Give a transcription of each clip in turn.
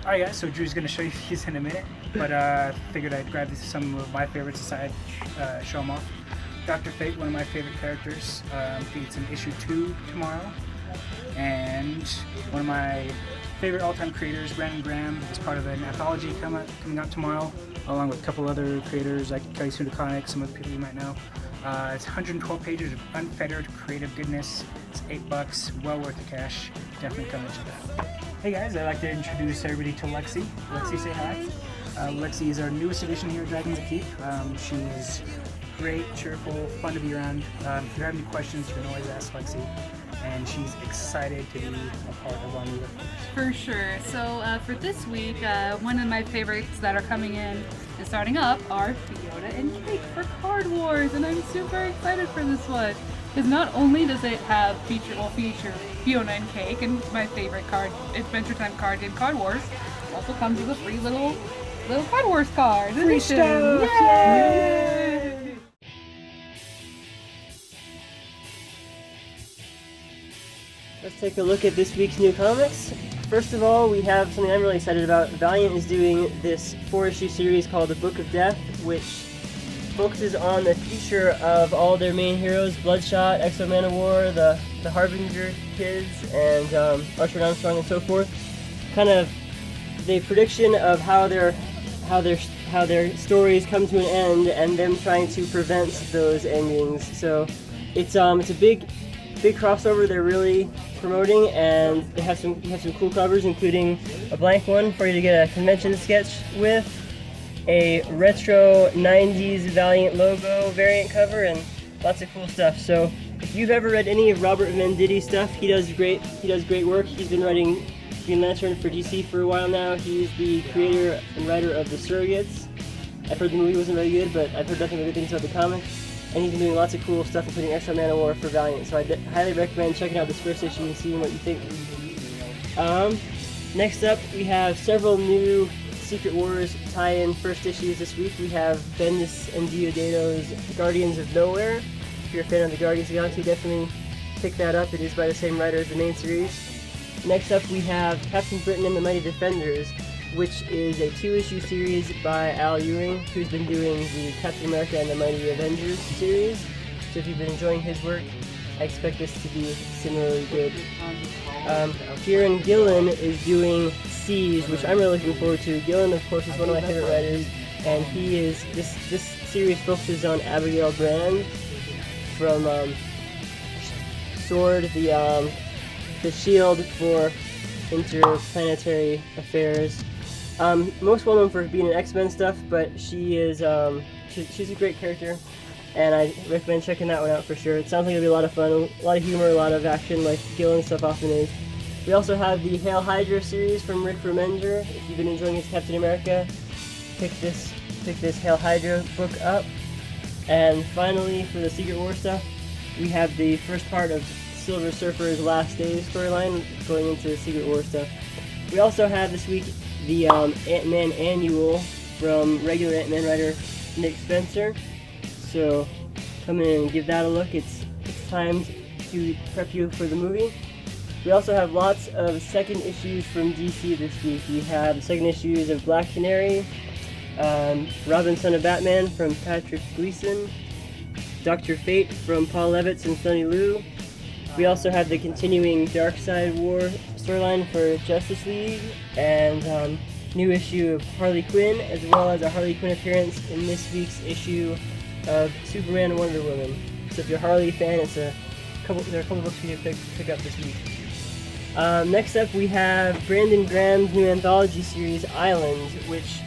Alright guys, so Drew's going to show you these in a minute, but figured I'd grab some of my favorites aside, show them off. Dr. Fate, one of my favorite characters, it's in issue 2 tomorrow, and one of my favorite all-time creators, Brandon Graham, is part of an anthology coming out tomorrow, along with a couple other creators like Kelly Sudakonic, some other people you might know. It's 112 pages of unfettered creative goodness. It's $8, well worth the cash. Definitely come and check it out. Hey guys, I'd like to introduce everybody to Lexi. Lexi, say hi. Lexi is our newest addition here at Dragons of Keep. She's great, cheerful, fun to be around. If you have any questions, you can always ask Lexi. And she's excited to be a part of our new workforce. For sure. So for this week, one of my favorites that are coming in and starting up are Fiona and Cake for Card Wars, and I'm super excited for this one. Because not only does it have feature Fiona and Cake and my favorite card, Adventure Time card game, Card Wars, it also comes with a free little Card Wars card. Free stuff! Yay! Let's take a look at this week's new comics. First of all, we have something I'm really excited about. Valiant is doing this 4-issue series called The Book of Death, which focuses on the future of all their main heroes, Bloodshot, Exo Man of War, the Harbinger kids, and Archer Armstrong and so forth. Kind of the prediction of how their stories come to an end and them trying to prevent those endings. So it's a big crossover they're really promoting, and they have some cool covers, including a blank one for you to get a convention sketch with, a retro 90s Valiant logo variant cover, and lots of cool stuff. So if you've ever read any of Robert Venditti's stuff, he does great work. He's been writing Green Lantern for DC for a while now. He's the creator and writer of The Surrogates. I've heard the movie wasn't very good, but I've heard nothing but good things about the comic. And he's been doing lots of cool stuff, including Exo Man of War for Valiant. So I highly recommend checking out this first issue and seeing what you think. Next up, we have several new Secret Wars tie-in first issues this week. We have Bendis and Diodato's Guardians of Nowhere. If you're a fan of the Guardians of the Galaxy, definitely pick that up. It is by the same writer as the main series. Next up, we have Captain Britain and the Mighty Defenders, which is a 2-issue series by Al Ewing, who's been doing the Captain America and the Mighty Avengers series. So if you've been enjoying his work, I expect this to be similarly good. Kieran Gillen is doing Seas, which I'm really looking forward to. Gillen, of course, is one of my favorite writers, and this series focuses on Abigail Brand from Sword, the Shield for Interplanetary Affairs. Most well known for being in X-Men stuff, but she is she's a great character, and I recommend checking that one out for sure. It sounds like it'll be a lot of fun, a lot of humor, a lot of action, like Gillen stuff often is. We also have the Hail Hydra series from Rick Remender. If you've been enjoying his Captain America, pick this Hail Hydra book up. And finally, for the Secret War stuff, we have the first part of Silver Surfer's Last Days storyline going into the Secret War stuff. We also have this week the Ant-Man Annual from regular Ant-Man writer Nick Spencer. So come in and give that a look. It's time to prep you for the movie. We also have lots of second issues from DC this week. We have second issues of Black Canary, Robin Son of Batman from Patrick Gleason, Dr. Fate from Paul Levitz and Sonny Liu. We also have the continuing Darkseid War storyline for Justice League, and new issue of Harley Quinn, as well as a Harley Quinn appearance in this week's issue of Superman and Wonder Woman. So if you're a Harley fan, there are a couple books for you to pick up this week. Next up, we have Brandon Graham's new anthology series, Islands, which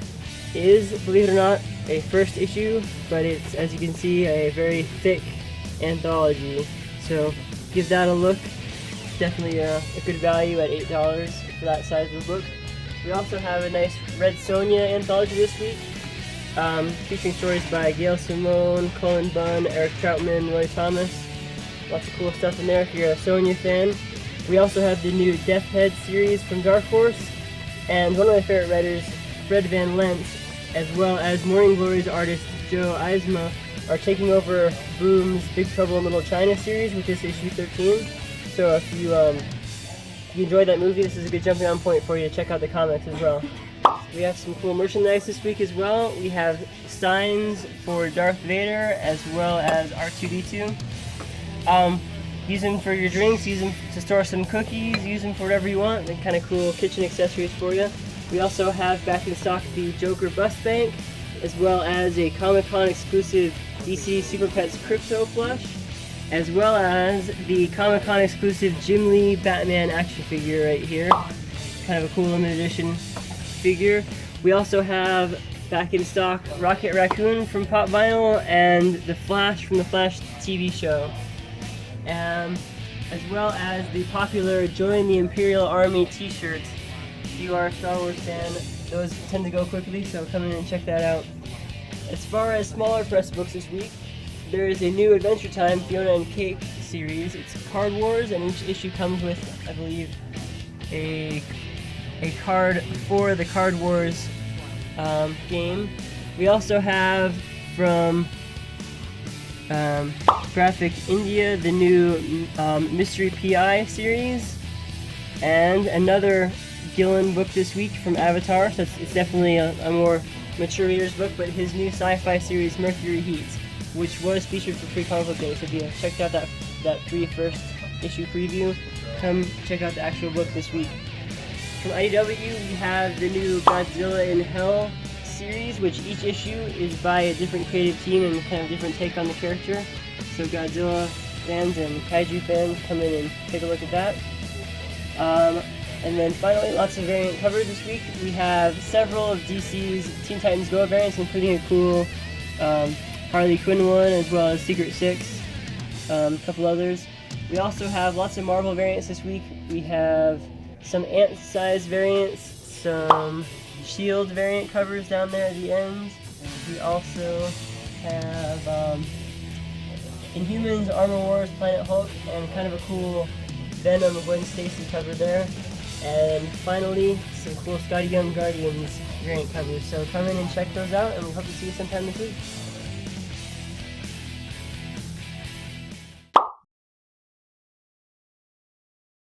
is, believe it or not, a first issue, but it's, as you can see, a very thick anthology. So give that a look. It's definitely a good value at $8 for that size of a book. We also have a nice Red Sonja anthology this week, featuring stories by Gail Simone, Cullen Bunn, Eric Troutman, Roy Thomas. Lots of cool stuff in there if you're a Sonja fan. We also have the new Death Head series from Dark Horse, and one of my favorite writers, Fred Van Lent, as well as Morning Glory's artist Joe Eisma, are taking over Boom's Big Trouble in Little China series with this issue 13. So if you if you enjoyed that movie, this is a good jumping on point for you to check out the comics as well. We have some cool merchandise this week as well. We have signs for Darth Vader as well as R2-D2. Use them for your drinks, use them to store some cookies, use them for whatever you want. They're kind of cool kitchen accessories for you. We also have back in stock the Joker Bust Bank, as well as a Comic-Con exclusive DC Super Pets Crypto plush, as well as the Comic-Con exclusive Jim Lee Batman action figure right here. Kind of a cool limited edition figure. We also have back in stock Rocket Raccoon from Pop Vinyl and the Flash from the Flash TV show. As well as the popular Join the Imperial Army t-shirts. If you are a Star Wars fan, those tend to go quickly, so come in and check that out. As far as smaller press books this week, there is a new Adventure Time Fiona and Cake series. It's Card Wars, and each issue comes with, I believe, a card for the Card Wars game. We also have from Graphic India the new Mystery PI series, and another Gillen book this week from Avatar, so it's definitely a more mature reader's book, but his new sci-fi series Mercury Heats, which was featured for Free Comic Book Day. So if you checked out that free first issue preview, come check out the actual book this week. From IDW, we have the new Godzilla in Hell series, which each issue is by a different creative team and kind of different take on the character. So Godzilla fans and Kaiju fans, come in and take a look at that. And then finally, lots of variant covers this week. We have several of DC's Teen Titans Go variants, including a cool Harley Quinn one, as well as Secret Six, a couple others. We also have lots of Marvel variants this week. We have some ant-sized variants, some Shield variant covers down there at the ends. We also have Inhumans, Armor Wars, Planet Hulk, and kind of a cool Venom Gwen Stacy cover there. And finally, some cool Scotty Young Guardians variant covers. So come in and check those out, and we hope to see you sometime this week.